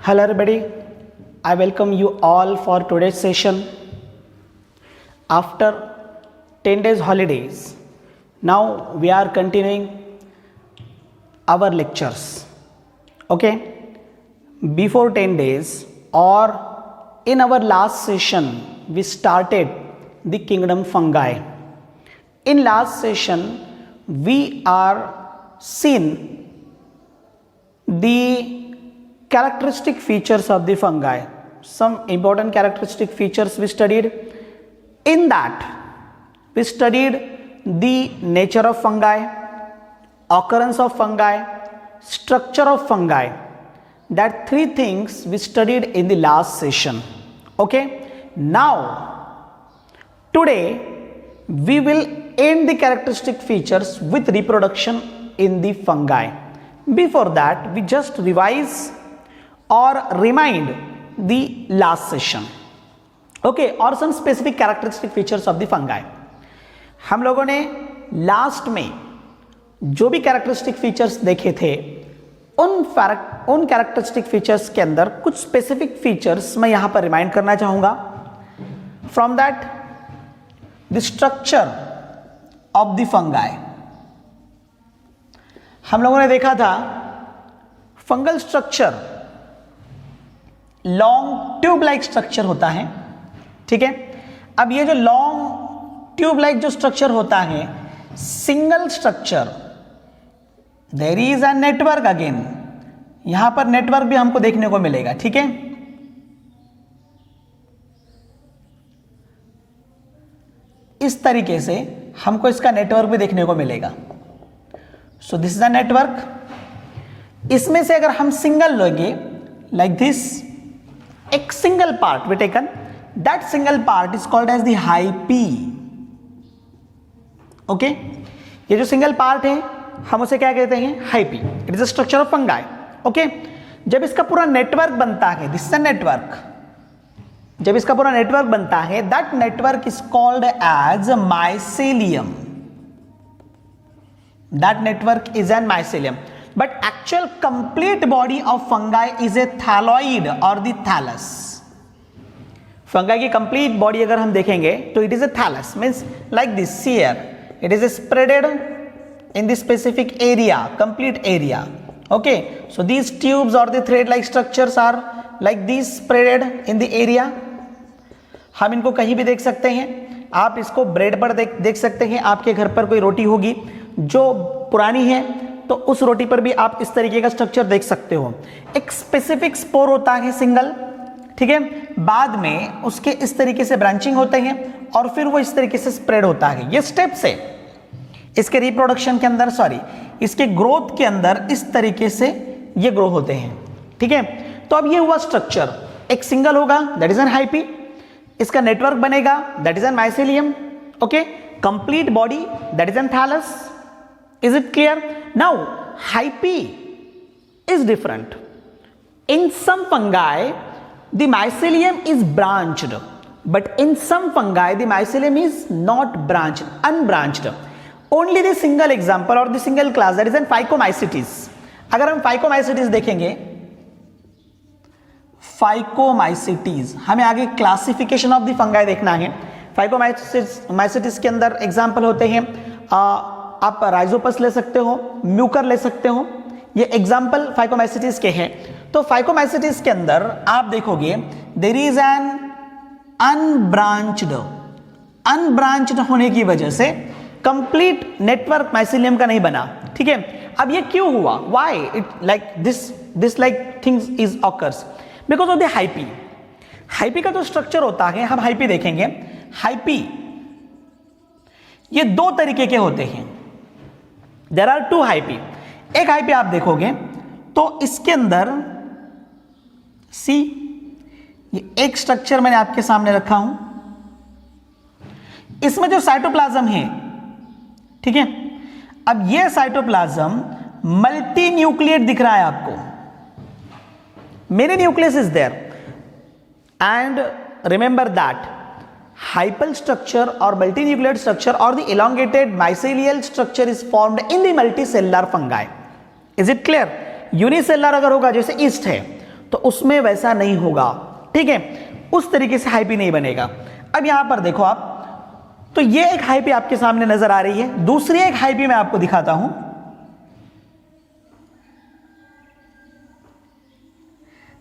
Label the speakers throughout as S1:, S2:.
S1: Hello everybody, I welcome you all for today's session. After 10 days holidays, now we are continuing our lectures. Okay, before 10 days or in our last session, we started the kingdom fungi. In last session, we are seen the characteristic features of the fungi. Some important characteristic features we studied. In that, we studied the nature of fungi, occurrence of fungi, structure of fungi. That three things we studied in the last session. Okay, now today we will end the characteristic features with reproduction in the fungi. Before that, we just revise or remind the last session. Okay, or some specific characteristic features of the fungi. हम लोगों ने last में जो भी characteristic features देखे थे उन characteristic features के अंदर कुछ स्पेसिफिक फीचर्स मैं यहां पर रिमाइंड करना चाहूंगा. From that the structure of the fungi. हम लोगों ने देखा था fungal structure long tube like structure होता है. ठीक है, अब ये जो लॉन्ग ट्यूब लाइक जो स्ट्रक्चर होता है, single structure, there is a network. Again यहां पर नेटवर्क भी हमको देखने को मिलेगा. ठीक है, इस तरीके से हमको इसका नेटवर्क भी देखने को मिलेगा. So this is a network. इसमें से अगर हम सिंगल लेंगे लाइक दिस, एक single part we taken, that single part is called as the hyphae. Okay, ये जो सिंगल पार्ट है हम उसे क्या कहते हैं? Hyphae. It is a structure of fungi. Okay, जब इसका पूरा नेटवर्क बनता है, दिस इज अ नेटवर्क, जब इसका पूरा नेटवर्क बनता है, that network is called as mycelium. That network is an mycelium. But actual complete body of fungi is a thalloid or the thallus. Fungi की complete body अगर हम देखेंगे तो it is a thallus, means like this here. It is spreaded in the specific area, complete area. Okay, so these tubes or the thread-like structures are like these spreaded in the area. हम इनको कहीं भी देख सकते हैं. आप इसको bread पर देख सकते हैं. आपके घर पर कोई रोटी होगी जो पुरानी है तो उस रोटी पर भी आप इस तरीके का स्ट्रक्चर देख सकते हो. एक स्पेसिफिक स्पोर होता है सिंगल. ठीक है, बाद में उसके इस तरीके से ब्रांचिंग होते हैं और फिर वो इस तरीके से स्प्रेड होता है. ये स्टेप्स है इसके रिप्रोडक्शन के अंदर, सॉरी इसके ग्रोथ के अंदर इस तरीके से ये ग्रो होते हैं. ठीक है, तो अब ये हुआ स्ट्रक्चर. एक सिंगल होगा दैट इज एन हाइपी. इसका नेटवर्क बनेगा that is an mycelium. Okay, complete body that is an thallus. Is it clear? Now, hyphae is different. In some fungi, the mycelium is branched, but in some fungi, the mycelium is not branched, unbranched. Only the single example or the single class, that is an Phycomycetes. अगर हम Phycomycetes देखेंगे, Phycomycetes, हमें आगे classification of the fungi देखना है. Phycomycetes के अंदर example होते हैं, आप राइजोपस ले सकते हो, म्यूकर ले सकते हो. ये एग्जाम्पल फाइकोमाइसिटीज के हैं. तो फाइकोमाइसिटीज के अंदर आप देखोगे देयर इज एन अनब्रांच्ड होने की वजह से कंप्लीट नेटवर्क माइसेलियम का नहीं बना. ठीक है, अब ये क्यों हुआ? Why it like this like things is occurs? Because of the hyphae. Hyphae का जो स्ट्रक्चर होता है, हम हाइपी देखेंगे. हाइपी ये दो तरीके के होते हैं. There are two hyphae. एक हाइपी आप देखोगे तो इसके अंदर सी, ये एक स्ट्रक्चर मैंने आपके सामने रखा हूं. इसमें जो साइटोप्लाज्म है, ठीक है, अब ये साइटोप्लाज्म मल्टी न्यूक्लिएट दिख रहा है आपको. Many nucleus is there and remember that hypal structure or multinucleate structure or the elongated mycelial structure is formed in the multicellular fungi. Is it clear? Unicellular अगर होगा, जैसे ईस्ट है तो उसमें वैसा नहीं होगा, ठीक है, उस तरीके से हाइपी नहीं बनेगा। अब यहां पर देखो आप, तो ये एक हाइपी आपके सामने नजर आ रही है, दूसरी एक हाइपी मैं आपको दिखाता हूं।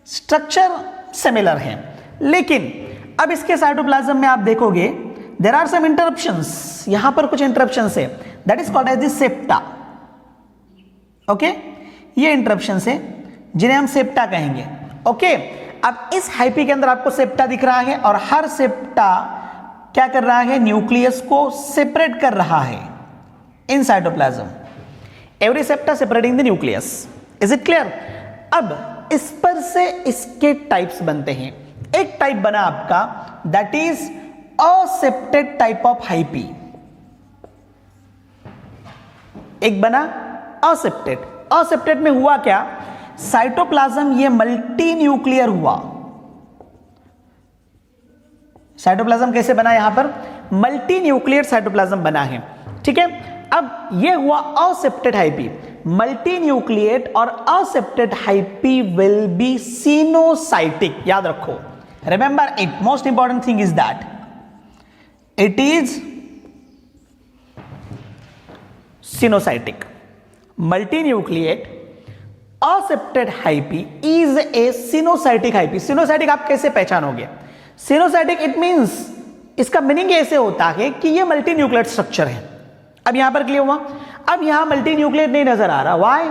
S1: स्ट्रक्चर सिमिलर है, लेकिन अब इसके साइटोप्लाज्म में आप देखोगे देयर आर सम इंटरप्शंस, यहां पर कुछ इंटरप्शंस है, that is called as the septa. Okay, ये इंटरप्शंस है जिन्हें हम सेप्टा कहेंगे। ओके, अब इस हाइपी के अंदर आपको सेप्टा दिख रहा है और हर सेप्टा क्या कर रहा है, न्यूक्लियस को सेपरेट कर रहा है in cytoplasm, every septa separating the nucleus. Is it clear? अब इस पर से इसके टाइप्स बनते हैं। एक टाइप बना आपका that is accepted type of hyphae, एक बना असेप्टेड। असेप्टेड में हुआ क्या, साइटोप्लाज्म ये मल्टी न्यूक्लियर हुआ। साइटोप्लाज्म कैसे बना, यहां पर मल्टी न्यूक्लियर साइटोप्लाज्म बना है, ठीक है। अब ये हुआ असेप्टेड हाइपी, मल्टी न्यूक्लिएट और accepted hyphae will be coenocytic. याद रखो, remember it, most important thing is that it is coenocytic. Multi nucleate accepted hyphae is a coenocytic hyphae. Coenocytic आप कैसे पहचानोगे? सिनोसाइटिक इट मींस, इसका meaning ऐसे होता है कि ये मल्टी न्यूक्लियर स्ट्रक्चर है। अब यहां पर क्लियर हुआ? अब यहां मल्टी न्यूक्लियर नहीं नजर आ रहा, why?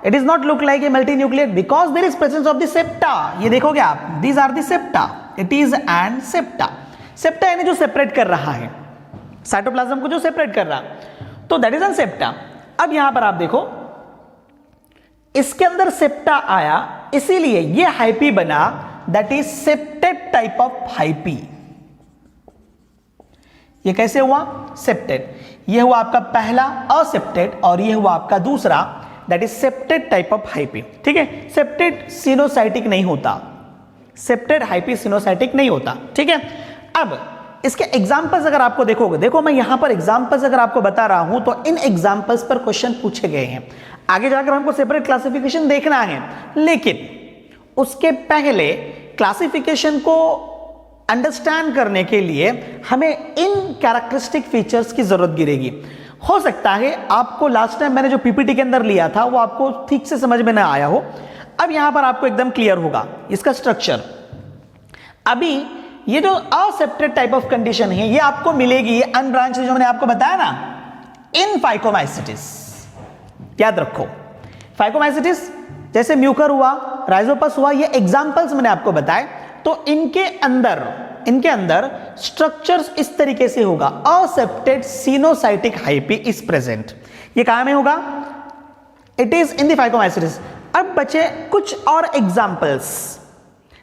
S1: It is not look like a multi nuclear because there is presence of the septa. ये देखोगे आप, these are the septa, it is and septa. Septa यानी जो सेपरेट कर रहा है साइटोप्लाज्म को, जो सेपरेट कर रहा, तो दैट इज एन सेप्टा। अब यहां पर आप देखो, इसके अंदर सेप्टा आया, इसीलिए ये हाइपी बना, that is septate type of hyphae. ये कैसे हुआ? सेप्टेड। ये हुआ आपका पहला असेप्टेड और ये हुआ आपका दूसरा, that is septate type of hyphae, ठीक है। सेप्टेड सिनोसाइटिक नहीं होता, सेप्टेड हाइपी सिनोसाइटिक नहीं होता, ठीक है। अब इसके एग्जाम्पल्स अगर आपको देखोगे, देखो मैं यहां पर एग्जाम्पल्स अगर आपको बता रहा हूं तो इन एग्जाम्पल्स पर क्वेश्चन पूछे गए हैं। आगे जाकर हमको सेपरेट क्लासिफिकेशन देखना है, लेकिन उसके पहले क्लासिफिकेशन को अंडरस्टैंड करने के लिए हमें इन कैरेक्टरिस्टिक फीचर्स की जरूरत गिरेगी। हो सकता है आपको लास्ट टाइम मैंने जो पीपीटी के अंदर लिया था वो आपको ठीक से समझ में ना आया हो, अब यहां पर आपको एकदम क्लियर होगा इसका स्ट्रक्चर। अभी ये जो असेप्टेड टाइप ऑफ कंडीशन है ये आपको मिलेगी अनब्रांच, जो मैंने आपको बताया ना, इन फाइकोमाइसिटिस। याद रखो, फाइकोमाइसिटिस जैसे म्यूकर हुआ, राइजोपस हुआ, ये एग्जांपल्स मैंने आपको बताए। तो इनके अंदर स्ट्रक्चर्स इस तरीके से होगा, accepted coenocytic hyphae is present. ये कहां में होगा? It is in the phycomycetes. अब बचे कुछ और एग्जांपल्स,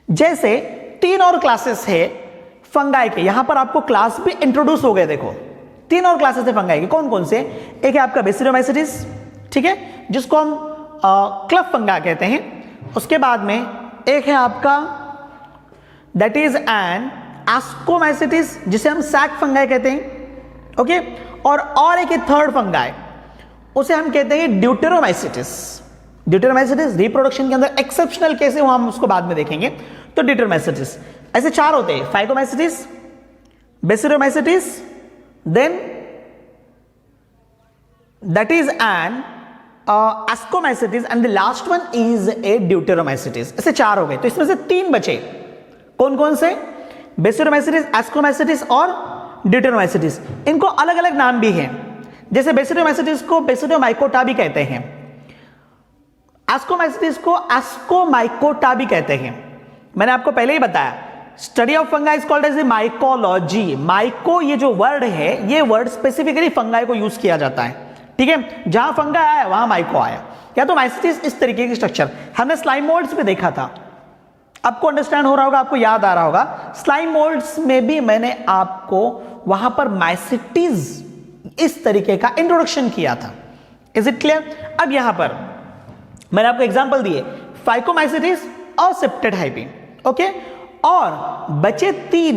S1: जैसे 3 और क्लासेस है फंगाई के, यहां पर आपको क्लास भी इंट्रोड्यूस हो गए। देखो 3 और क्लासेस है फंगाई के, कौन कौन से? एक है आपका बेसिलोमाइसिटिस, ठीक है, जिसको हम क्लब फंगा कहते हैं। उसके बाद में एक है आपका दैट इज एन एस्कोमाइसिटिस, जिसे हम सैक फंगाई कहते हैं, ओके। और एक है थर्ड फंगाई, उसे हम कहते हैं ड्यूटेरोमाइसिटिस। ड्यूटेरोमाइसिटिस रिप्रोडक्शन के अंदर एक्सेप्शनल केस है, वो हम उसको बाद में देखेंगे। तो ड्यूटेरोमाइसिटिस ऐसे 4 होते हैं, phycomycetes, basidiomycetes, then that is an ascomycetes and the last one is a deuteromycetes. ऐसे 4 हो गए। तो इसमें से 3 बचे, कौन कौन से? बेसिलोमाइसिटिस, एस्कोमाइसिटिस और ड्यूटेरोमाइसिटिस। इनको अलग अलग नाम भी हैं, जैसे बेसिलोमाइसिटिस को बेसिलोमाइकोटा भी कहते हैं, एस्कोमाइसिटिस को एस्कोमाइकोटा भी कहते हैं। मैंने आपको पहले ही बताया, study of fungi is called as a mycology. Myco ये जो वर्ड है, ये वर्ड स्पेसिफिकली फंगाई को यूज किया जाता है, ठीक है। जहां फंगाई आया वहां माइको आया। या तो माइसिटिस इस तरीके की स्ट्रक्चर हमने स्लाइम मोल्ड्स पे देखा था, आपको अंडरस्टैंड हो रहा होगा, आपको याद आ रहा होगा। स्लाइम मोल्ड्स में भी मैंने आपको वहां पर माइसिटिस इस तरीके का इंट्रोडक्शन किया था। Is it clear? अब यहां पर मैंने आपको एग्जांपल दिए, फाइकोमाइसिटिस और सेप्टेड हाइपी, ओके। और बचे 3,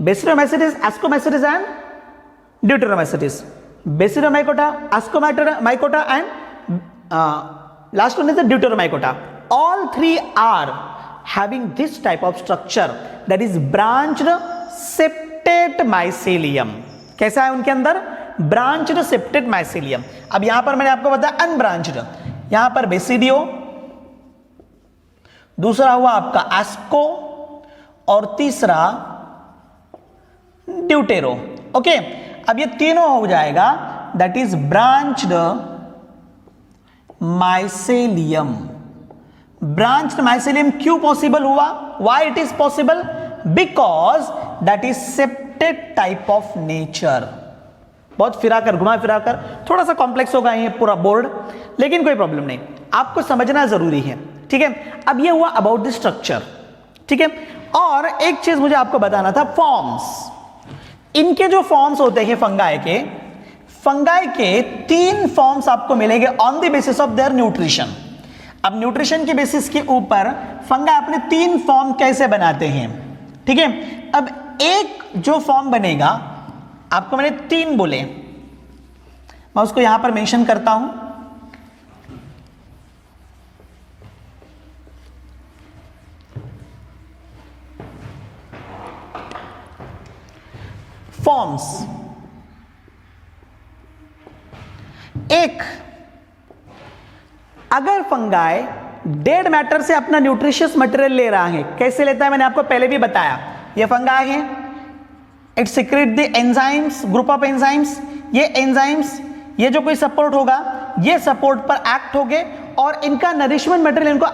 S1: basidiomycetes, ascomycetes and deuteromycetes. Basidiomycota, ascomycota and last one is the deuteromycota. All 3 are having this type of structure that is branched septate mycelium. कैसा है उनके अंदर? Branched septate mycelium. अब यहां पर मैंने आपको बताया अनब्रांच्ड, यहां पर बेसिडियो, दूसरा हुआ आपका एस्को और तीसरा ड्यूटेरो. ओके, अब ये तीनों हो जाएगा that is branched mycelium. Branched mycelium क्यों पॉसिबल हुआ? Why it is possible? Because that is septate type of nature. बहुत फिराकर घुमा फिराकर थोड़ा सा कॉम्प्लेक्स होगा ये पूरा बोर्ड, लेकिन कोई प्रॉब्लम नहीं, आपको समझना जरूरी है. ठीक है, अब ये हुआ अबाउट द स्ट्रक्चर. ठीक है, और एक चीज मुझे आपको बताना था, फॉर्म्स. इनके जो फॉर्म्स होते हैं फंगाई के 3 फॉर्म्स आपको मिलेंगे on the basis of their nutrition. अब न्यूट्रिशन के बेसिस के ऊपर फंगाई अपने 3 फॉर्म कैसे बनाते हैं. ठीक है, अब एक जो फॉर्म बनेगा, आपको मैंने 3 बोले, मैं उसको यहां पर मेंशन करता हूं. फॉर्म्स. एक, अगर फंगाई डेड मैटर से अपना न्यूट्रिशियस मटेरियल ले रहा है, कैसे लेता है मैंने आपको पहले भी बताया. ये फंगाई है, it secret the enzymes, group of enzymes. ये एंजाइम्स, ये जो कोई सपोर्ट होगा, ये सपोर्ट पर एक्ट हो गए और इनका नरिशमेंट मटेरियल इनको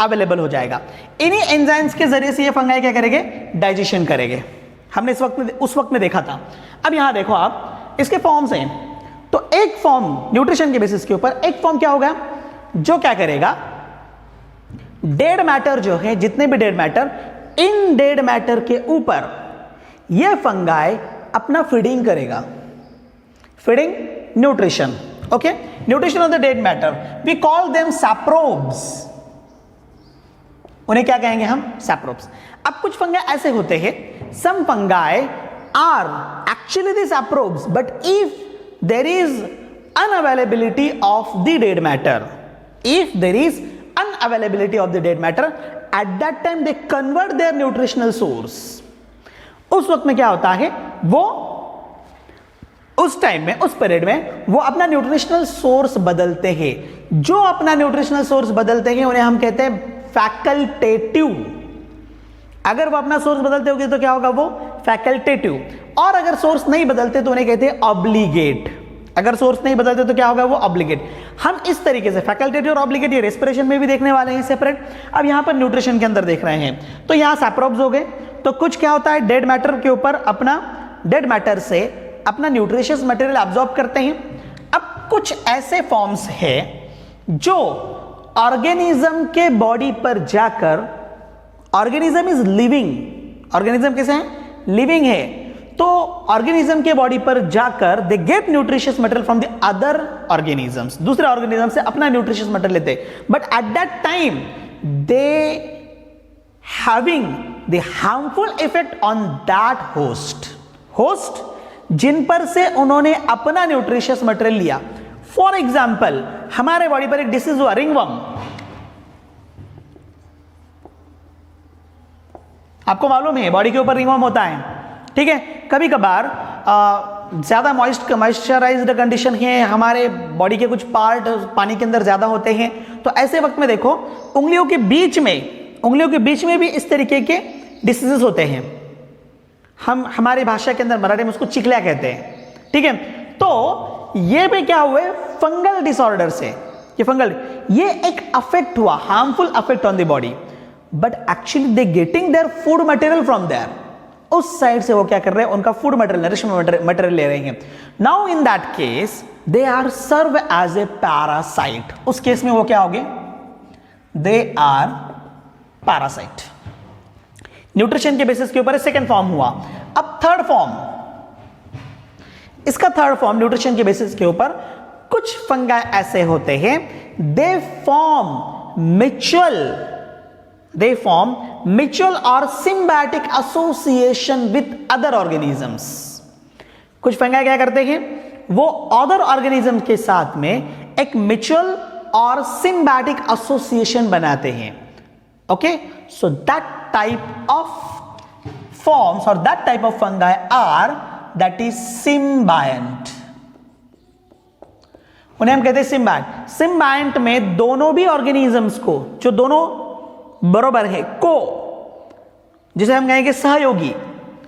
S1: अवेलेबल हो जाएगा. इन्हीं एंजाइम्स के जरिए से ये फंगाई क्या करेंगे? डाइजेशन करेंगे. हमने उस वक्त में देखा था. अब यहां देखो आप, इसके फॉर्म्स हैं. तो एक फॉर्म न्यूट्रिशन के बेसिस के ऊपर, एक फॉर्म क्या होगा जो क्या करेगा, डेड मैटर जो है, जितने भी डेड मैटर, इन डेड मैटर के ऊपर यह फंगाई अपना फीडिंग करेगा. Feeding nutrition. Okay, nutrition of the dead matter, we call them saprobes. उन्हें क्या कहेंगे हम? सैप्रोब्स. अब कुछ फंगाई ऐसे होते हैं, some fungi are actually the saprobes, but if there is unavailability of the dead matter, if there is unavailability of the dead matter, at that time they convert their nutritional source. उस वक्त में क्या होता है, वो उस time में, उस पीरियड में वो अपना न्यूट्रिशनल सोर्स बदलते हैं. जो अपना न्यूट्रिशनल सोर्स बदलते हैं उन्हें हम कहते हैं फैकल्टेटिव. अगर वो अपना सोर्स बदलते होंगे तो क्या होगा? वो फैकल्टेटिव. और अगर सोर्स नहीं बदलते तो उन्हें कहते हैं ऑब्लिगेट. अगर सोर्स नहीं बदलते तो क्या होगा? वो ऑब्लिगेट. हम इस तरीके से फैकल्टेटिव और ऑब्लिगेट ये रेस्पिरेशन में भी देखने वाले हैं सेपरेट. अब यहां पर न्यूट्रिशन के अंदर देख रहे हैं, तो यहां सैप्रोब्स हो गए. तो कुछ क्या होता है, डेड मैटर के ऊपर अपना, डेड मैटर से अपना न्यूट्रिशियस मटेरियल एब्जॉर्ब करते हैं. अब कुछ ऐसे फॉर्म्स है जो ऑर्गेनिज्म के बॉडी पर जाकर, ऑर्गेनिज्म इज लिविंग, ऑर्गेनिज्म कैसे है? लिविंग है. तो ऑर्गेनिज्म के बॉडी पर जाकर they get nutritious material from the other organisms. दूसरे ऑर्गेनिज्म से अपना न्यूट्रिशियस मटेरियल लेते हैं, but at that time they having the harmful effect on that host जिन पर से उन्होंने अपना न्यूट्रिशियस मटेरियल लिया. फॉर एग्जाम्पल, हमारे बॉडी पर एक डिसीज हुआ, रिंगवर्म. आपको मालूम है बॉडी के ऊपर रिंगवर्म होता है. ठीक है, कभी कभार ज्यादा मॉइस्चराइज्ड कंडीशन है, हमारे बॉडी के कुछ पार्ट पानी के अंदर ज्यादा होते हैं, तो ऐसे वक्त में देखो उंगलियों के बीच में भी इस तरीके के डिसीजेस होते हैं. हम हमारी भाषा के अंदर मराठी में उसको चिकल्या कहते हैं. ठीक है, तो ये भी क्या हुए? फंगल डिसऑर्डर से, ये एक अफेक्ट हुआ, harmful affect on the body, but actually they getting their food material from there. उस साइड से वो क्या कर रहे हैं? उनका फूड मटेरियल, नरिशमेंट मटेरियल ले रहे हैं. Now in that case they are serve as a parasite. उस केस में वो क्या होंगे? They are parasite. न्यूट्रिशन के बेसिस के ऊपर सेकेंड फॉर्म हुआ. अब थर्ड फॉर्म, इसका थर्ड फॉर्म न्यूट्रिशन के बेसिस के ऊपर, कुछ फंगाई ऐसे होते हैं, they form mutual or symbiotic association with other organisms. कुछ फंगाई क्या करते हैं? वो अदर ऑर्गेनिज्म के साथ में एक म्यूचुअल और सिम्बायोटिक एसोसिएशन बनाते हैं. Okay, so that type of forms or that type of fungi are that is symbiont. उन्हें हम कहते हैं सिम्बायंट. सिम्बायंट में दोनों भी ऑर्गेनिजम्स को, जो दोनों बराबर है, को, जिसे हम कहेंगे सहयोगी,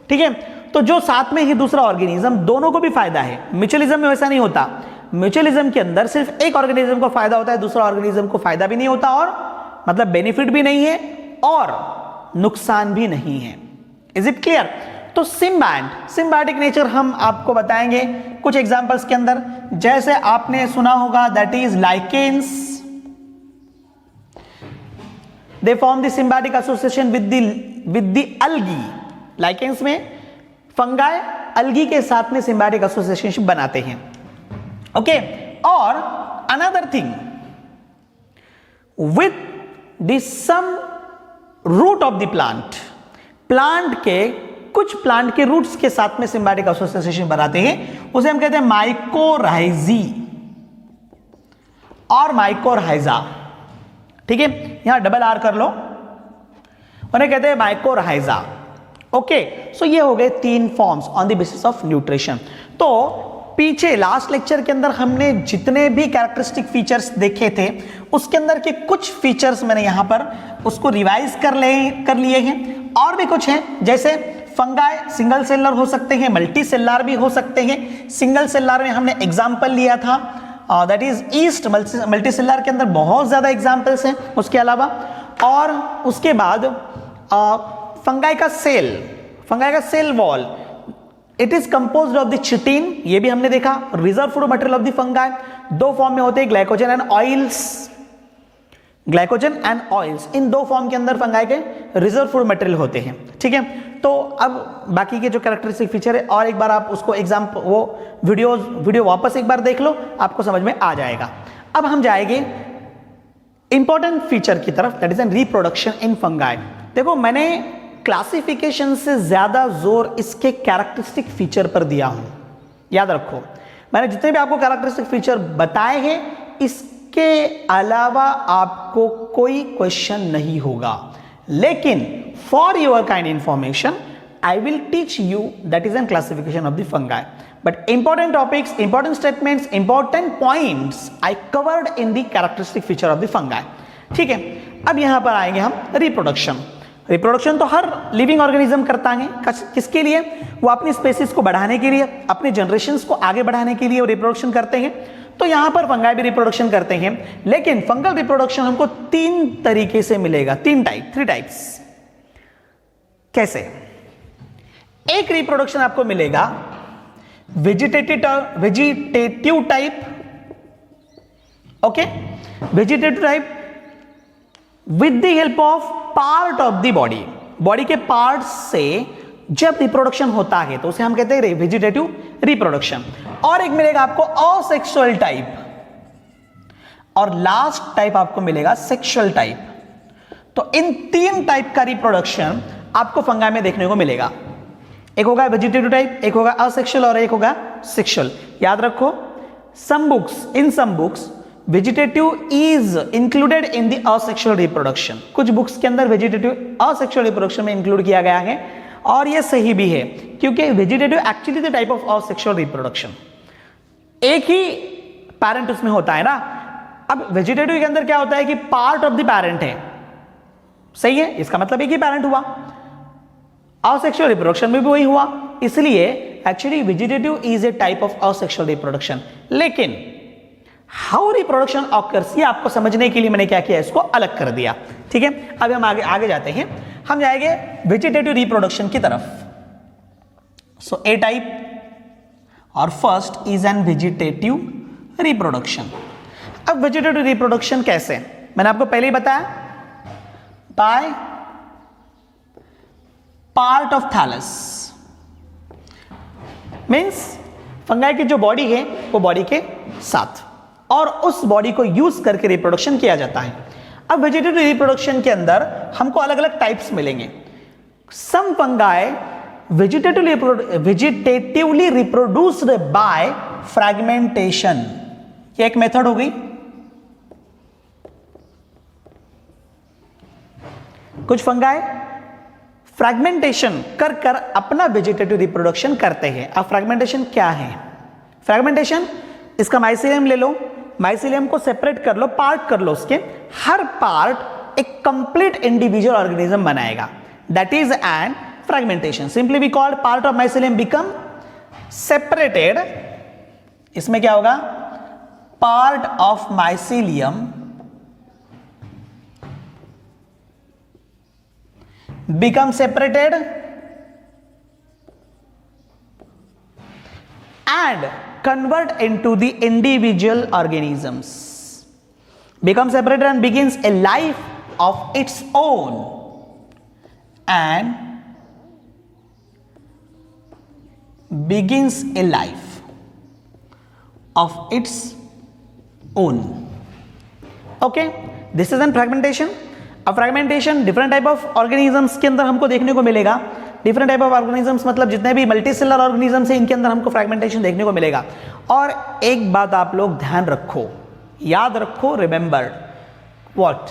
S1: ठीक है, तो जो साथ में ही दूसरा ऑर्गेनिज्म, दोनों को भी फायदा है. म्यूचुअलिज्म में वैसा नहीं होता. म्यूचुअलिज्म के अंदर सिर्फ एक ऑर्गेनिज्म को फायदा होता है, दूसरा ऑर्गेनिज्म को फायदा भी नहीं होता, और मतलब बेनिफिट भी नहीं है और नुकसान भी नहीं है. Is it clear? तो सिम्बायंट, सिम्बायोटिक नेचर हम आपको बताएंगे कुछ एग्जांपल्स के अंदर. जैसे आपने सुना होगा that is lichens, they form the symbiotic association with the algae. Lichens में फंगाई अलगी के साथ में सिम्बायोटिक एसोसिएशन बनाते हैं. ओके, और another thing with the some root of the plant, plant के कुछ प्लांट के रूट्स के साथ में सिम्बायोटिक एसोसिएशन बनाते हैं, उसे हम कहते हैं माइकोराइजी और माइकोराइजा. ठीक है, यहां डबल आर कर लो, उन्हें कहते हैं माइकोराइजा. ओके, सो ये हो गए 3 forms on the basis of nutrition. तो पीछे लास्ट लेक्चर के अंदर हमने जितने भी कैरेक्टरिस्टिक फीचर्स देखे थे, उसके अंदर के कुछ फीचर्स मैंने यहां पर उसको रिवाइज कर लिए हैं. और भी कुछ हैं, जैसे फंगाई सिंगल सेलर हो सकते हैं, मल्टी सेलर भी हो सकते हैं. सिंगल सेलर में हमने एग्जाम्पल लिया था, that is east. Multi cellular के अंदर बहुत ज्यादा एग्जाम्पल्स हैं उसके अलावा. और उसके बाद फंगाई का cell wall, it is composed of the chitin, ये भी हमने देखा. Reserve food material of the fungi 2 form में होते हैं, glycogen and oils. Glycogen and oils, इन 2 फॉर्म के अंदर फंगाई के रिजर्व फूड मटेरियल होते हैं. ठीक है, तो अब बाकी के जो कैरेक्टरिस्टिक फीचर है, और एक बार आप उसको वो वीडियो वापस एक बार देख लो, आपको समझ में आ जाएगा. अब हम जाएंगे इंपॉर्टेंट फीचर की तरफ, that is N reproduction in fungi. देखो, मैंने क्लासिफिकेशन से ज्यादा जोर इसके कैरेक्टरिस्टिक फीचर पर दिया हूं. याद रखो, मैंने जितने भी आपको कैरेक्टरिस्टिक फीचर बताए हैं, इसके अलावा आपको कोई क्वेश्चन नहीं होगा. लेकिन for your kind information I will teach you that is N classification of the fungi. But important topics, important statements, important points I covered in the characteristic feature of the fungi. ठीक है, अब यहां पर आएंगे हम reproduction. Reproduction तो हर living organism करता है. किसके लिए? वो अपनी स्पेसीज को बढ़ाने के लिए, अपने जनरेशंस को आगे बढ़ाने के लिए वो रिप्रोडक्शन करते हैं. तो यहां पर फंगाई भी रिप्रोडक्शन करते हैं, लेकिन फंगल रिप्रोडक्शन हमको 3 तरीके से मिलेगा. 3 टाइप्स. कैसे? एक रिप्रोडक्शन आपको मिलेगा vegetative type. Okay, vegetative type with the help of part of the body के पार्ट्स से जब रिप्रोडक्शन होता है तो उसे हम कहते हैं वेजिटेटिव रिप्रोडक्शन. और एक मिलेगा आपको असेक्सुअल टाइप, और लास्ट टाइप आपको मिलेगा सेक्सुअल टाइप. तो इन 3 टाइप का रिप्रोडक्शन आपको फंगाई में देखने को मिलेगा. एक होगा वेजिटेटिव टाइप, एक होगा असेक्सुअल और एक होगा सेक्सुअल. याद रखो, in some books vegetative is included in the asexual reproduction. कुछ बुक्स के अंदर वेजिटेटिव असेक्सुअल रिप्रोडक्शन में इंक्लूड किया गया है, और यह सही भी है, क्योंकि vegetative actually the type of asexual reproduction. एक ही पैरेंट उसमें होता है ना. अब वेजिटेटिव के अंदर क्या होता है कि पार्ट ऑफ द पैरेंट है, सही है, इसका मतलब एक ही पैरेंट हुआ. असेक्सुअल रिप्रोडक्शन में भी वही हुआ, इसलिए actually vegetative is a type of asexual reproduction. लेकिन हाउ रिप्रोडक्शन ऑकर्स, ये आपको समझने के लिए मैंने क्या किया, इसको अलग कर दिया. ठीक है, अब हम आगे जाते हैं. हम जाएंगे वेजिटेटिव रिप्रोडक्शन की तरफ. सो ए टाइप और first is an vegetative reproduction. अब वेजिटेटिव रिप्रोडक्शन कैसे, मैंने आपको पहले ही बताया, by part of thallus. Means fungi की जो बॉडी है वो बॉडी के साथ, और उस बॉडी को यूज करके रिप्रोडक्शन किया जाता है. अब वेजिटेटिव रिप्रोडक्शन के अंदर हमको अलग अलग टाइप्स मिलेंगे. Some fungi vegetatively reproduced by fragmentation, ये एक मेथड हो गई. कुछ फंगाई फ्रैगमेंटेशन कर कर अपना वेजिटेटिव रिप्रोडक्शन करते हैं। अब फ्रैगमेंटेशन क्या है? फ्रैगमेंटेशन, इसका माइसीलियम ले लो, माइसीलियम को सेपरेट कर लो, पार्ट कर लो, उसके हर पार्ट एक कंप्लीट इंडिविजुअल ऑर्गेनिज्म बनाएगा, that is an fragmentation. Simply we called part of mycelium become separated, इसमें क्या होगा? Part of mycelium become separated and convert into the individual organisms, become separated and begins a life of its own and begins a life of its own. Okay, this is an fragmentation. अब fragmentation different type of organisms के अंदर हमको देखने को मिलेगा। Different type of organisms मतलब जितने भी मल्टीसेलर ऑर्गेनिजम्स हैं, इनके अंदर हमको फ्रैगमेंटेशन देखने को मिलेगा। और एक बात आप लोग ध्यान रखो, याद रखो, remember what,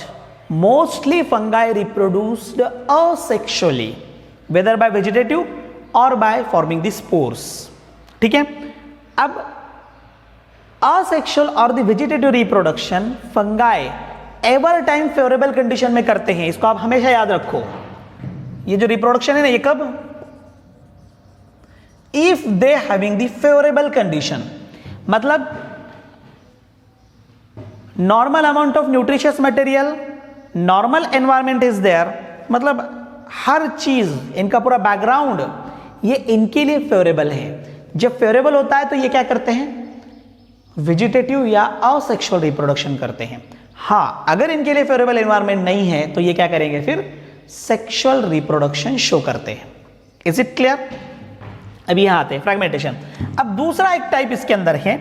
S1: mostly fungi reproduced asexually, whether by vegetative और बाय फॉर्मिंग द स्पोर्स। ठीक है, अब असेक्सुअल और the vegetative reproduction fungi ever time favourable condition में करते हैं, इसको आप हमेशा याद रखो। ये जो रिप्रोडक्शन है ना, ये कब? If they having the favourable condition, मतलब normal amount of nutritious material, normal environment is there, मतलब हर चीज, इनका पूरा बैकग्राउंड ये इनके लिए फेवरेबल है। जब फेवरेबल होता है तो ये क्या करते हैं? वेजिटेटिव या असेक्सुअल रिप्रोडक्शन करते हैं। हाँ, अगर इनके लिए फेवरेबल एनवायरमेंट नहीं है तो ये क्या करेंगे? फिर सेक्सुअल रिप्रोडक्शन शो करते हैं। Is it clear? अब यहां आते हैं फ्रैगमेंटेशन। अब दूसरा एक टाइप इसके अंदर है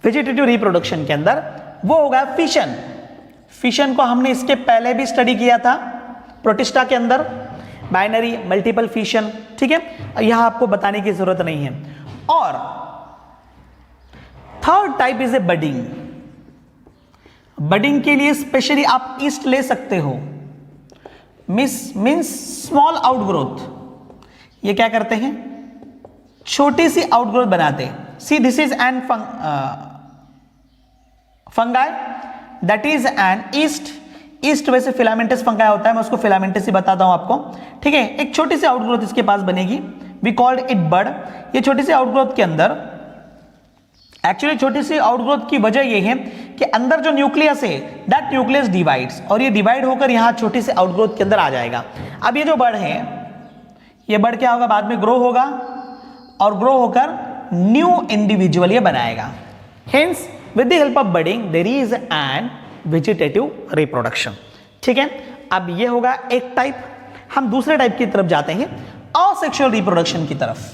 S1: वेजिटेटिव रिप्रोडक्शन के अंदर, वो होगा फिशन। फिशन को हमने इसके पहले भी स्टडी किया था प्रोटिस्टा के अंदर, बाइनरी मल्टीपल फिशन। ठीक है, यहां आपको बताने की जरूरत नहीं है। और third type is a budding. Budding के लिए स्पेशली आप ईस्ट ले सकते हो, मीन्स स्मॉल आउटग्रोथ। ये क्या करते हैं? छोटी सी आउटग्रोथ बनाते हैं। See this is an fungi that is N east. East वैसे फिलामेंटस फंगाई होता है, मैं उसको फिलामेंटस ही बताता हूं आपको। ठीक है, एक छोटी सी आउटग्रोथ इसके पास बनेगी, वी कॉल्ड इट बड। ये छोटी सी आउटग्रोथ के अंदर, एक्चुअली छोटी सी आउटग्रोथ की वजह यह है कि अंदर जो न्यूक्लियस है, दैट न्यूक्लियस डिवाइड्स, और ये डिवाइड होकर यहां छोटी सी आउटग्रोथ के अंदर आ जाएगा। अब ये जो बड है, ये बड क्या होगा? बाद में ग्रो होगा और ग्रो होकर न्यू इंडिविजुअल ये बनाएगा। Hence with the help of budding there is an vegetative reproduction. ठीक है, अब ये होगा एक टाइप। हम दूसरे टाइप की तरफ जाते हैं, असेक्सुअल रिप्रोडक्शन की तरफ।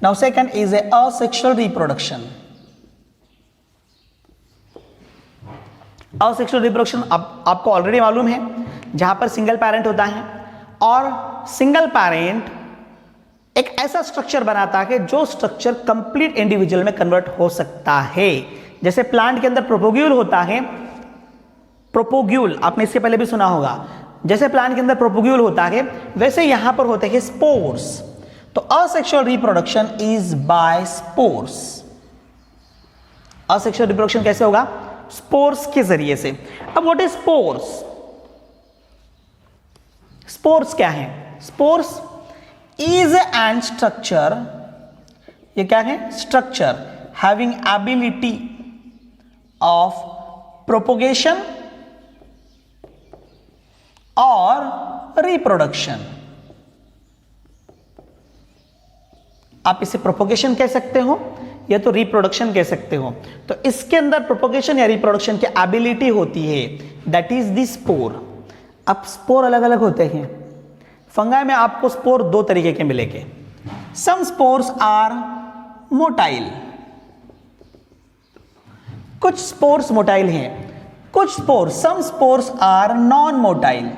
S1: Now second is a asexual reproduction. Asexual reproduction आपको ऑलरेडी मालूम है, जहां पर सिंगल पेरेंट होता है और सिंगल पेरेंट एक ऐसा स्ट्रक्चर बनाता है जो स्ट्रक्चर कंप्लीट इंडिविजुअल में कन्वर्ट हो सकता है। जैसे प्लांट के अंदर प्रोपोग्यूल होता है, प्रोपोग्यूल आपने इससे पहले भी सुना होगा। जैसे प्लांट के अंदर प्रोपोग्यूल होता है, वैसे यहां पर होते हैं स्पोर्स। तो asexual reproduction is by spores. Asexual reproduction कैसे होगा? स्पोर्स के जरिए से। अब व्हाट इज स्पोर्स? स्पोर्स क्या है? स्पोर्स इज एन स्ट्रक्चर, ये क्या है? Structure having ability of propagation और रिप्रोडक्शन। आप इसे प्रोपोगेशन कह सकते हो या तो रिप्रोडक्शन कह सकते हो। तो इसके अंदर प्रोपोगेशन या रिप्रोडक्शन की एबिलिटी होती है, दैट इज द स्पोर। अब स्पोर अलग अलग होते हैं। फंगाई में आपको स्पोर दो तरीके के मिलेंगे। सम स्पोर्स आर मोटाइल, कुछ स्पोर्स मोटाइल हैं। कुछ spores, some spores are non motile,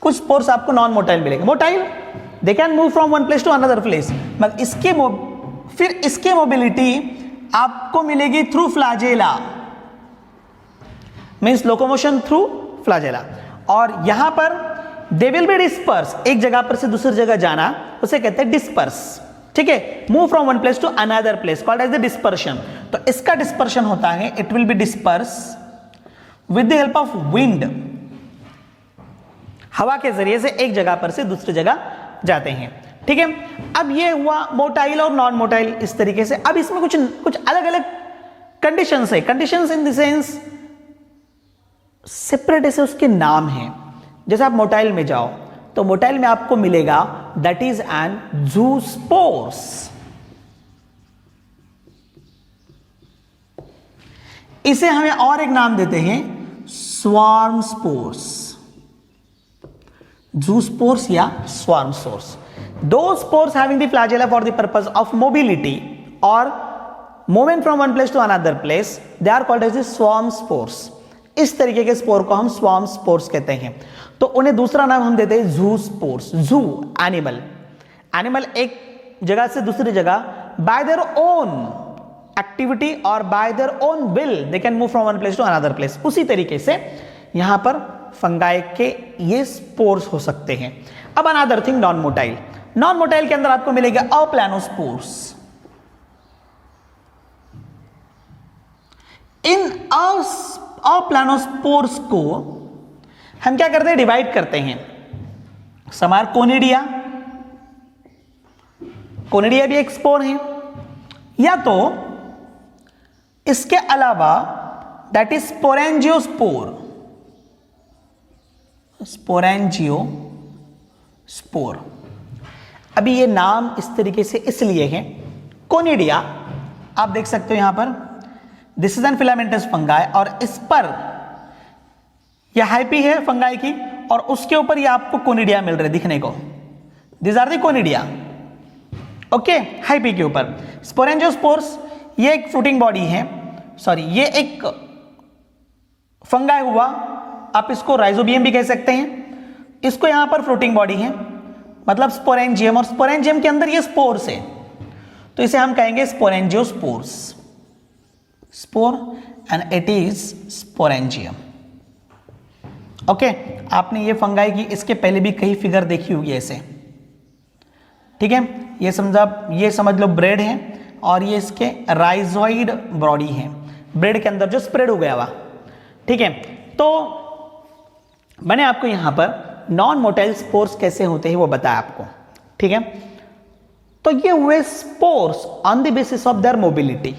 S1: कुछ स्पोर्स आपको नॉन मोटाइल मिलेंगे। Motile they can move from one place to another place, मगर इसके मोबिलिटी आपको मिलेगी through flagella, means locomotion through flagella. और यहां पर दे विल बी डिस्पर्स, एक जगह पर से दूसरी जगह जाना उसे कहते हैं डिस्पर्स, ठीक है। Move from one place to another place called as the dispersion. तो इसका डिस्पर्शन होता है, it will be disperse with the help of wind, हवा के जरिए से एक जगह पर से दूसरी जगह जाते हैं, ठीक है। अब ये हुआ मोटाइल और नॉन मोटाइल इस तरीके से। अब इसमें कुछ अलग अलग कंडीशंस है, conditions in the sense separate ऐसे उसके नाम हैं। जैसे आप मोटाइल में जाओ तो मोटाइल में आपको मिलेगा दैट इज एन जूस्पोर्स, इसे हमें और एक नाम देते हैं स्वार्म स्पोर्स, जूस्पोर्स या swarm spores. Those spores having the flagella for the purpose of mobility or movement from one place to another place, they are called as the swarm spores. इस तरीके के स्पोर को हम swarm spores कहते हैं। तो उन्हें दूसरा नाम हम देते हैं जू स्पोर्स। जू एनिमल, एनिमल एक जगह से दूसरी जगह बाय देयर ओन एक्टिविटी और by their own will they can move from one place to another place. उसी तरीके से यहां पर फंगाई के ये स्पोर्स हो सकते हैं। अब another thing non motile, non motile के अंदर आपको मिलेगा अप्लानोस्पोर्स। इन अप्लानोस्पोर्स को हम क्या करते हैं, डिवाइड करते हैं। समार कोनिडिया, कोनिडिया भी एक स्पोर है, या तो इसके अलावा दैट इज स्पोरेंजियोस्पोर, स्पोरेंजियोस्पोर। अभी ये नाम इस तरीके से इसलिए है, कोनिडिया आप देख सकते हो यहां पर, this is an filamentous fungi, और इस पर यह हाइपी है फंगाई की, और उसके ऊपर ये आपको कोनिडिया मिल रहे दिखने को, this are the conidia, okay, hyphae के ऊपर। स्पोरेंजियोस्पोर्स ये एक फ्रूटिंग बॉडी है, सॉरी ये एक फंगाई हुआ, आप इसको राइजोबियम भी कह सकते हैं। इसको यहां पर फ्रूटिंग बॉडी है, मतलब स्पोरेंजियम, और स्पोरेंजियम के अंदर ये स्पोर्स है, तो इसे हम कहेंगे sporangiospores, spore and it is sporangium, okay. आपने ये फंगाई की इसके पहले भी कई फिगर देखी होगी ऐसे, ठीक है। ये समझ लो ब्रेड है, और ये इसके राइजोइड बॉडी है, ब्रेड के अंदर जो स्प्रेड हो गया हुआ, ठीक है। तो मैंने आपको यहां पर नॉन मोटाइल स्पोर्स कैसे होते हैं वो बताया आपको, ठीक है। तो ये हुए spores on the basis of their mobility,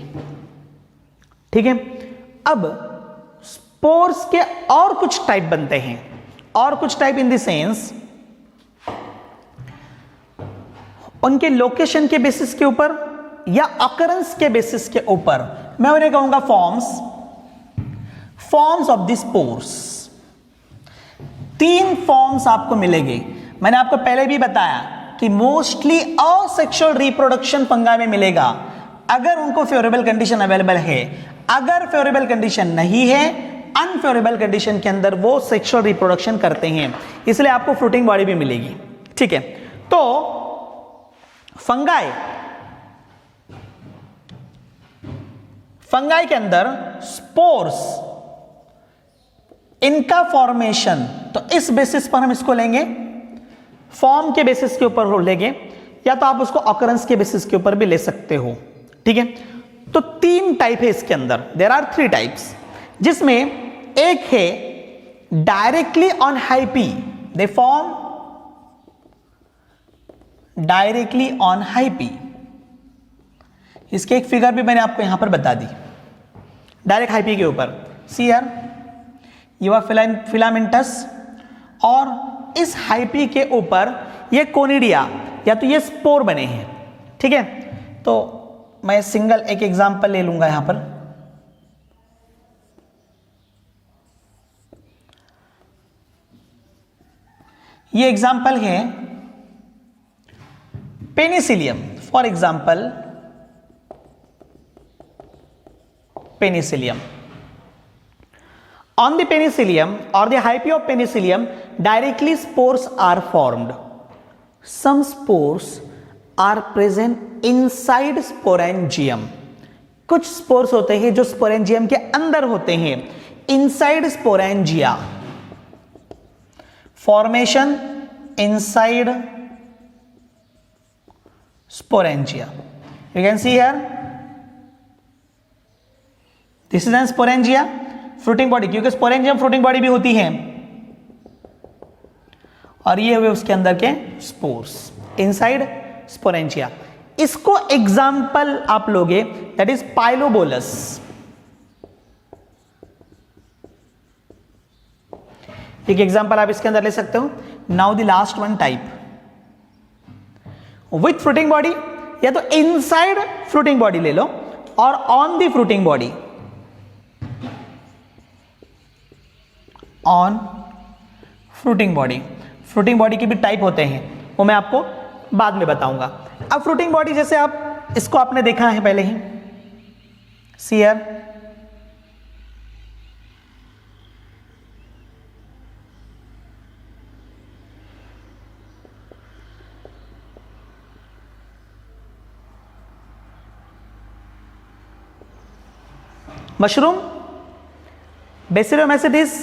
S1: ठीक है। अब स्पोर्स के और कुछ टाइप बनते हैं, और कुछ टाइप इन द सेंस उनके लोकेशन के बेसिस के ऊपर या अकरेंस के बेसिस के ऊपर, मैं उन्हें कहूंगा forms of the spores. 3 forms आपको मिलेंगे। मैंने आपको पहले भी बताया कि मोस्टली असेक्सुअल रिप्रोडक्शन फंगाई में मिलेगा, अगर उनको फेवरेबल कंडीशन अवेलेबल है। अगर फेवरेबल कंडीशन नहीं है, अनफेवरेबल कंडीशन के अंदर वो सेक्सुअल रिप्रोडक्शन करते हैं, इसलिए आपको फ्रूटिंग बॉडी भी मिलेगी, ठीक है। तो फंगाई के अंदर स्पोर्स, इनका फॉर्मेशन, तो इस बेसिस पर हम इसको लेंगे, फॉर्म के बेसिस के ऊपर लेंगे, या तो आप उसको ऑकरेंस के बेसिस के ऊपर भी ले सकते हो, ठीक है। तो 3 टाइप है इसके अंदर, देयर आर 3 टाइप्स, जिसमें एक है directly on hyphae, they form directly on hyphae. इसके एक फिगर भी मैंने आपको यहां पर बता दी, डायरेक्ट हाइपी के ऊपर, सी हियर ये फिलामेंटस, और इस हाइपी के ऊपर ये कोनिडिया या तो ये स्पोर बने हैं, ठीक है। तो मैं सिंगल एक एग्जांपल ले लूंगा यहां पर, ये एग्जांपल है Penicillium, for example penicillium. On the penicillium or the hyphae of penicillium, directly spores are formed. Some spores are present inside sporangium. कुछ स्पोर्स होते हैं जो स्पोरेंजियम के अंदर होते हैं, inside sporangia. Formation inside sporangia. You can see here, this is an sporangia, fruiting body, क्योंकि sporangium fruiting body भी होती है, और ये हुए उसके अंदर के spores inside sporangia. इसको एग्जाम्पल आप लोगे, that is pylobolus. एक एग्जाम्पल आप इसके अंदर ले सकते हो. Now the last one type with fruiting body, या तो इनसाइड फ्रूटिंग बॉडी ले लो और on the fruiting body. On fruiting body, fruiting body के भी टाइप होते हैं, वो मैं आपको बाद में बताऊंगा. अब फ्रूटिंग बॉडी जैसे आप इसको आपने देखा है पहले ही, सी हियर, मशरूम, बेसिलोमाइसिटिस,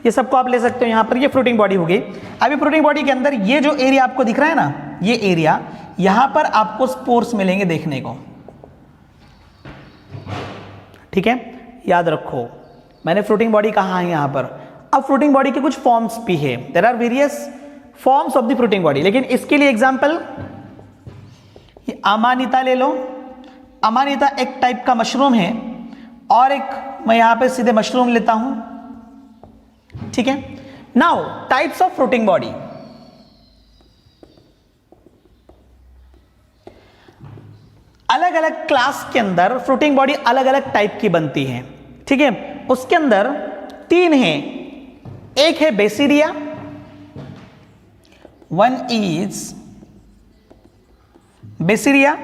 S1: ये सबको आप ले सकते हो यहां पर. ये फ्रूटिंग बॉडी हो गई. अभी फ्रूटिंग बॉडी के अंदर ये जो एरिया आपको दिख रहा है ना, ये एरिया, यहां पर आपको स्पोर्स मिलेंगे देखने को. ठीक है, याद रखो मैंने फ्रूटिंग बॉडी कहा है यहां पर. अब फ्रूटिंग बॉडी के कुछ फॉर्म्स भी है, there are various forms of the fruiting body. लेकिन इसके लिए एग्जांपल ये अमानिता ले लो. अमानिता एक टाइप का मशरूम है, और एक मैं यहां पे सीधे मशरूम लेता हूं. ठीक है, now types of fruiting body. अलग अलग क्लास के अंदर फ्रूटिंग बॉडी अलग अलग टाइप की बनती है. ठीक है, उसके अंदर तीन हैं. एक है बेसिडिया, वन इज बेसिडिया,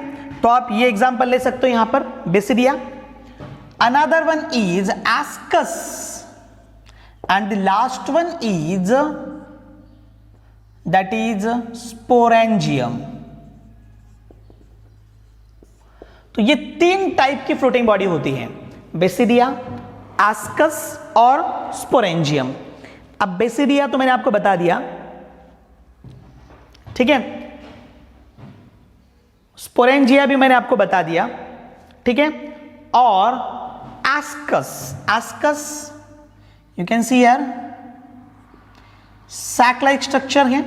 S1: तो आप ये एग्जांपल ले सकते हो यहां पर, basidia. Another one is ascus, and the last one is that is sporangium. तो ये तीन टाइप की फ्रूटिंग बॉडी होती है, बेसिडिया, एस्कस और स्पोरेंजियम. अब बेसिडिया तो मैंने आपको बता दिया, ठीक है, स्पोरेंजिया भी मैंने आपको बता दिया. ठीक है, और ascus, ascus you can see here, sac like structure है,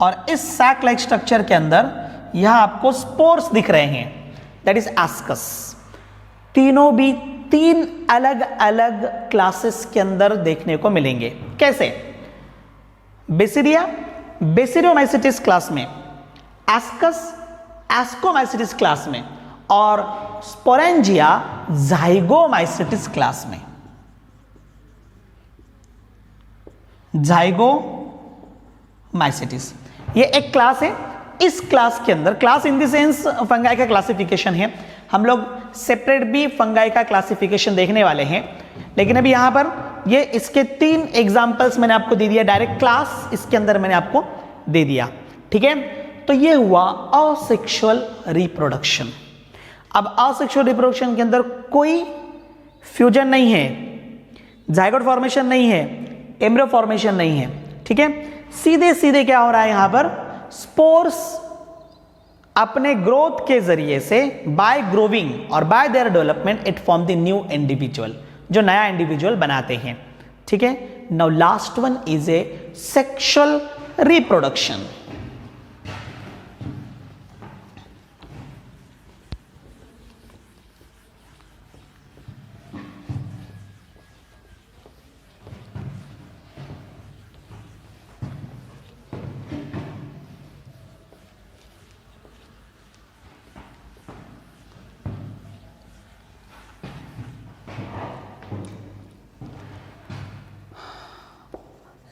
S1: और इस सैक लाइक स्ट्रक्चर के अंदर यहां आपको स्पोर्स दिख रहे हैं, दैट इज एस्कस. तीनों भी तीन अलग अलग क्लासेस के अंदर देखने को मिलेंगे. कैसे? बेसिडिया बेसिडियोमाइसिटिस क्लास में, एस्कस एस्कोमाइसिटिस क्लास में, और स्पोरेंजिया जाइगोमाइसिटिस क्लास में. जाइगोमाइसिटिस ये एक क्लास है. इस क्लास के अंदर, class in the sense fungi का क्लासिफिकेशन है, हम लोग सेपरेट भी फंगाई का क्लासिफिकेशन देखने वाले हैं. लेकिन अभी यहां पर ये इसके तीन एग्जांपल्स मैंने आपको दे दिया, डायरेक्ट क्लास इसके अंदर मैंने आपको दे दिया. ठीक है, तो ये हुआ असेक्सुअल रिप्रोडक्शन. अब असेक्सुअल रिप्रोडक्शन के अंदर कोई फ्यूजन नहीं है, जाइगोट फॉर्मेशन नहीं है, एम्ब्रियो फॉर्मेशन नहीं है. ठीक है, सीधे सीधे क्या हो रहा है यहां पर, स्पोर्स अपने ग्रोथ के जरिए से बाय ग्रोविंग और by their development it form the new individual, जो नया इंडिविजुअल बनाते हैं. ठीक है, now last one is A sexual reproduction.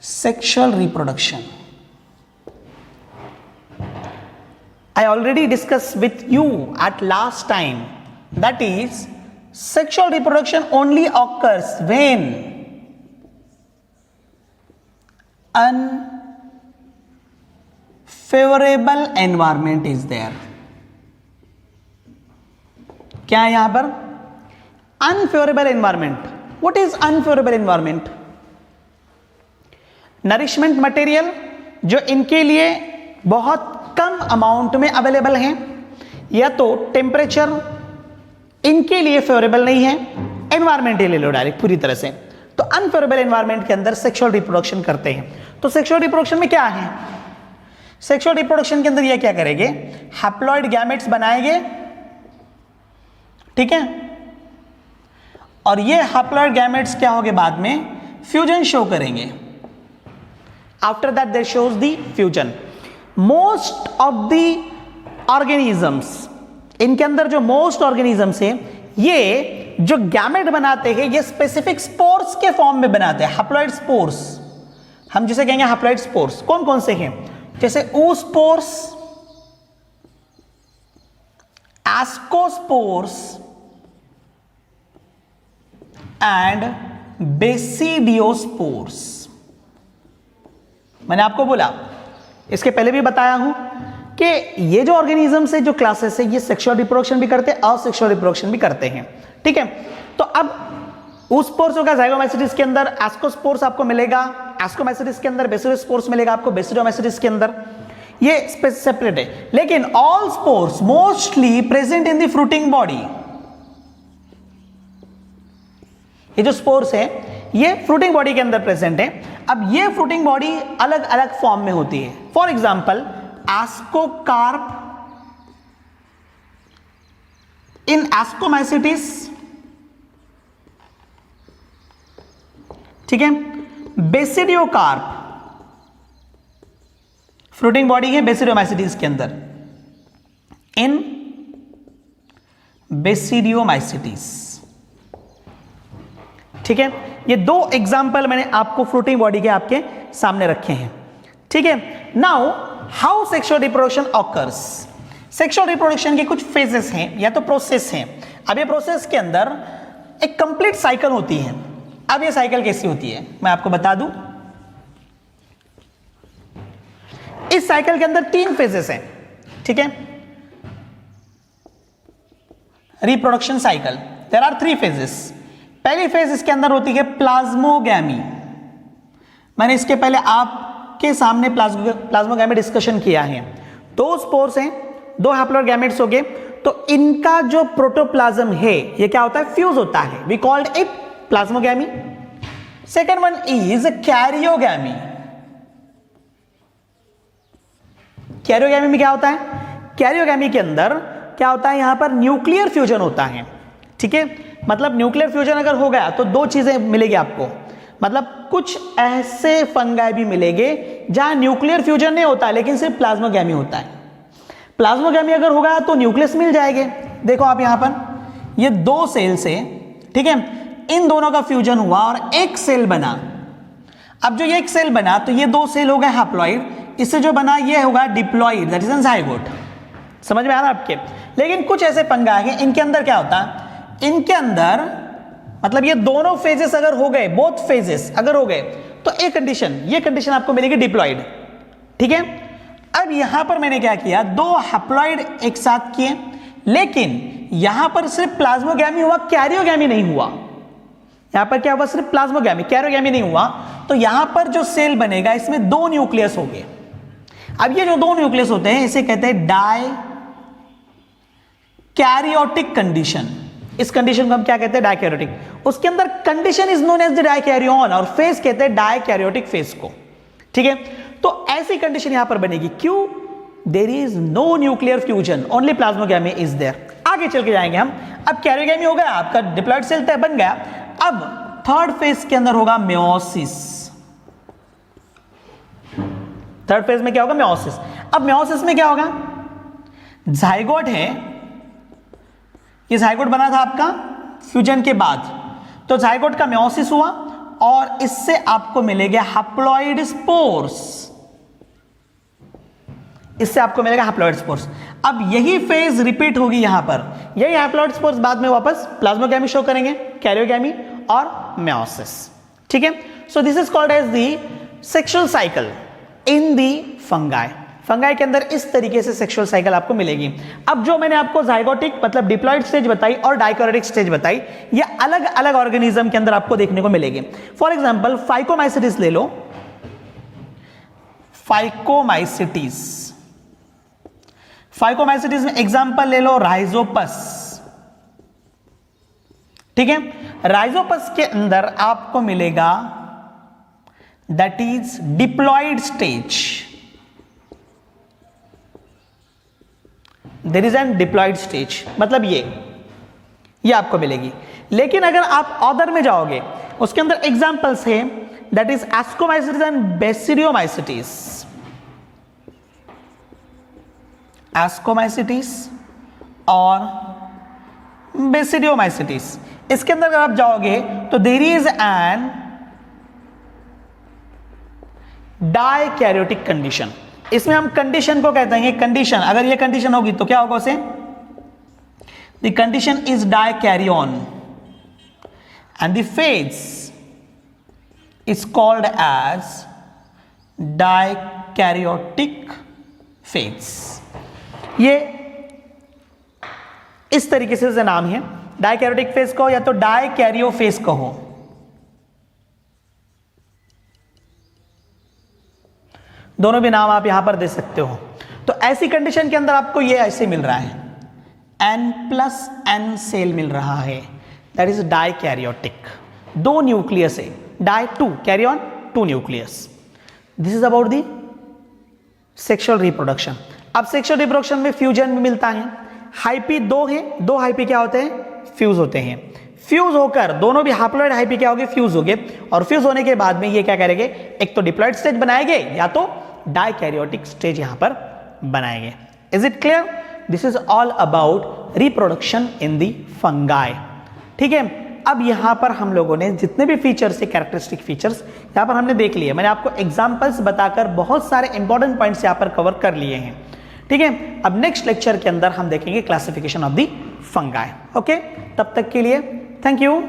S1: Sexual reproduction. I already discussed with you at last time, that is sexual reproduction only occurs when unfavourable environment is there. क्या है यहां पर? Unfavourable environment. What is unfavourable environment? Nourishment material जो इनके लिए बहुत कम amount में available हैं, या तो टेम्परेचर इनके लिए फेवरेबल नहीं है, एनवायरमेंट ले लो डायरेक्ट पूरी तरह से, तो अनफेवरेबल एनवायरमेंट के अंदर सेक्सुअल रिप्रोडक्शन करते हैं। तो सेक्सुअल रिप्रोडक्शन में क्या है? सेक्सुअल रिप्रोडक्शन के अंदर ये क्या करेंगे? हैप्लॉइड गैमेट्स बनाएंगे, ठीक है, और ये हैप्लॉइड गैमेट्स क्या होंगे? बाद में फ्यूजन शो करेंगे। After that they shows the fusion. Most of the organisms, इनके अंदर जो मोस्ट ऑर्गेनिजम्स है, ये जो गैमेट बनाते हैं ये स्पेसिफिक स्पोर्स के फॉर्म में बनाते हैं, हैप्लॉइड स्पोर्स। हम जिसे कहेंगे हैप्लॉइड स्पोर्स। कौन कौन से हैं? जैसे oospores, ascospores एंड बेसिडियोस्पोर्स। मैंने आपको बोला, इसके पहले भी बताया हूं कि ये जो ऑर्गेनिजम्स है, जो क्लासेस है, ये सेक्सुअल रिप्रोडक्शन भी करते हैं, असेक्सुअल रिप्रोडक्शन भी करते हैं, ठीक है। तो अब oospores होगा ज़ाइगोमैसिडिस के अंदर, एस्कोस्पोर्स आपको मिलेगा एस्कोमैसिडिस के अंदर, बेसिडियोस्पोर्स मिलेगा आपको बेसिडोमैसिडिस के अंदर, ये सेपरेट है। लेकिन all spores mostly present in the fruiting body. ये जो स्पोर्स है ये फ्रूटिंग बॉडी के अंदर प्रेजेंट है। अब ये फ्रूटिंग बॉडी अलग अलग फॉर्म में होती है। फॉर एग्जाम्पल एस्कोकार्प इन एस्कोमैसिडिस, ठीक है। बेसिडियोकार्प फ्रूटिंग बॉडी है बेसिडियोमाइसिटीज के अंदर, इन बेसिडियोमाइसिटीज, ठीक है। ये दो एग्जाम्पल मैंने आपको फ्रूटिंग बॉडी के आपके सामने रखे हैं, ठीक है। Now how sexual reproduction occurs. Sexual reproduction के कुछ फेजेस हैं या तो प्रोसेस हैं। अब ये प्रोसेस के अंदर एक कंप्लीट साइकिल होती है। अब ये साइकिल कैसी होती है मैं आपको बता दूं। इस साइकिल के अंदर 3 फेजेस हैं, ठीक है। Reproduction cycle, there are 3 phases. पहली फेज इसके अंदर होती है प्लाज्मोगैमी। मैंने इसके पहले आपके सामने प्लाज्मोगैमी डिस्कशन किया है। 2 स्पोर्स हैं, 2 हैप्लॉइड गैमेट्स हो गए, तो इनका जो प्रोटोप्लाज्म है ये क्या होता है? फ्यूज होता है। We called it plasmogamy. Second one is karyogamy. Karyogamy में क्या होता है? कैरियोगैमी के अंदर क्या होता है? यहां पर न्यूक्लियर फ्यूजन होता है, ठीक है। मतलब न्यूक्लियर फ्यूजन अगर हो गया तो 2 चीजें मिलेगी आपको। मतलब कुछ ऐसे फंगाई भी मिलेंगे जहां न्यूक्लियर फ्यूजन नहीं होता है लेकिन सिर्फ प्लाज्मोगैमी होता है। प्लाज्मोगैमी अगर होगा तो न्यूक्लियस मिल जाएंगे। देखो आप यहां पर ये 2 सेल्स है, ठीक है। इन दोनों का फ्यूजन हुआ और एक सेल बना। अब जो ये एक सेल बना तो ये 2 सेल हो गए हैप्लॉइड, इससे जो बना ये होगा diploid, that is N zygote. समझ में आ रहा है आपके? लेकिन कुछ ऐसे फंगाई हैं इनके अंदर क्या होता है? इनके अंदर मतलब ये दोनों फेजेस अगर हो गए, बोथ फेजेस अगर हो गए, तो एक कंडीशन, ये कंडीशन आपको मिलेगी डिप्लॉइड, ठीक है। अब यहां पर मैंने क्या किया? 2 हैप्लॉइड एक साथ किए, लेकिन यहां पर सिर्फ प्लाज्मोगैमी हुआ, कैरियोगैमी नहीं हुआ। यहां पर क्या हुआ? सिर्फ प्लाज्मोगैमी, कैरियोगैमी नहीं हुआ। तो यहां पर जो सेल बनेगा इसमें 2 न्यूक्लियस हो गए। अब ये जो 2 न्यूक्लियस होते हैं इसे कहते हैं डाई कैरियोटिक कंडीशन। इस कंडीशन को हम क्या कहते हैं? डाइकैरियोटिक। उसके अंदर condition is known as the dikaryon और फेज कहते हैं डाइकैरियोटिक फेज को, ठीक है। तो ऐसी कंडीशन यहां पर बनेगी। क्यों? There is no nuclear fusion, only plasmogamy is there. आगे चल के जाएंगे हम। अब कैरियोगैमी हो गया, आपका डिप्लॉइड सेल तय बन गया। अब थर्ड फेज के अंदर होगा मेयोसिस। थर्ड फेज में क्या होगा? मेयोसिस। अब मेयोसिस में क्या होगा? ज़ाइगोट है, ये ज़ाइगोट बना था आपका फ्यूजन के बाद, तो ज़ाइगोट का मेयोसिस हुआ और इससे आपको मिलेगा हैप्लॉइड स्पोर्स। इससे आपको मिलेगा हैप्लॉइड स्पोर्स। अब यही फेज रिपीट होगी यहां पर यही हैप्लॉइड स्पोर्स बाद में वापस प्लाज्मोगैमी शो करेंगे, कैरियोगैमी और मेयोसिस। ठीक है, so this is called as the sexual cycle in the fungi. Fungi के अंदर इस तरीके से सेक्सुअल साइकिल आपको मिलेगी। अब जो मैंने आपको जाइगोटिक मतलब डिप्लॉइड स्टेज बताई और डाइकैरियोटिक स्टेज बताई, ये अलग अलग ऑर्गेनिज्म के अंदर आपको देखने को मिलेगी। फॉर एग्जांपल फाइकोमाइसिटिस ले लो, फाइकोमाइसिटिस, फाइकोमाइसिटिस में एग्जांपल ले लो राइजोपस। ठीक है, राइजोपस के अंदर आपको मिलेगा that is diploid stage, there is an diploid stage, मतलब ये आपको मिलेगी। लेकिन अगर आप ऑर्डर में जाओगे, उसके अंदर एग्जांपल्स है that is ascomycetes and basidiomycetes, ascomycetes और बेसिडियोमाइसिटिस। इसके अंदर अगर आप जाओगे तो there is an dikaryotic condition. इसमें हम कंडीशन को कहते हैं कंडीशन, अगर ये कंडीशन होगी तो क्या होगा उसे, the condition is dikaryon and the phase is called as dikaryotic phase. ये इस तरीके से नाम है, डाइकैरियोटिक फेज कहो या तो डाइकैरियो फेज कहो। दोनों भी नाम आप यहां पर दे सकते हो। तो ऐसी कंडीशन के अंदर आपको ये ऐसे मिल रहा है, N+N सेल मिल रहा है, दैट इज डाइकैरियोटिक। 2 न्यूक्लियस है, di 2 karyon 2 nucleus. This is about the sexual reproduction. अब सेक्सुअल रिप्रोडक्शन में फ्यूजन भी मिलता है। हाइपी 2 है, 2 हाइपी क्या होते हैं, फ्यूज होते हैं। फ्यूज होकर दोनों भी हैप्लॉइड हाइपी क्या होंगे, फ्यूज होंगे, और फ्यूज होने के बाद में ये क्या करेंगे, एक तो डिप्लॉइड स्टेज बनाएंगे या तो डाइकैरियोटिक स्टेज यहां पर बनाएंगे। Is it clear? This is all about reproduction in the fungi. ठीक है, अब यहां पर हम लोगों ने जितने भी फीचर्स है, कैरेक्टरिस्टिक फीचर्स यहां पर हमने देख लिए। मैंने आपको एग्जांपल्स बताकर बहुत सारे इंपॉर्टेंट पॉइंट्स यहां पर कवर कर लिए हैं। ठीक है, अब नेक्स्ट लेक्चर के अंदर हम देखेंगे classification of the fungi. Okay, तब तक के लिए थैंक यू।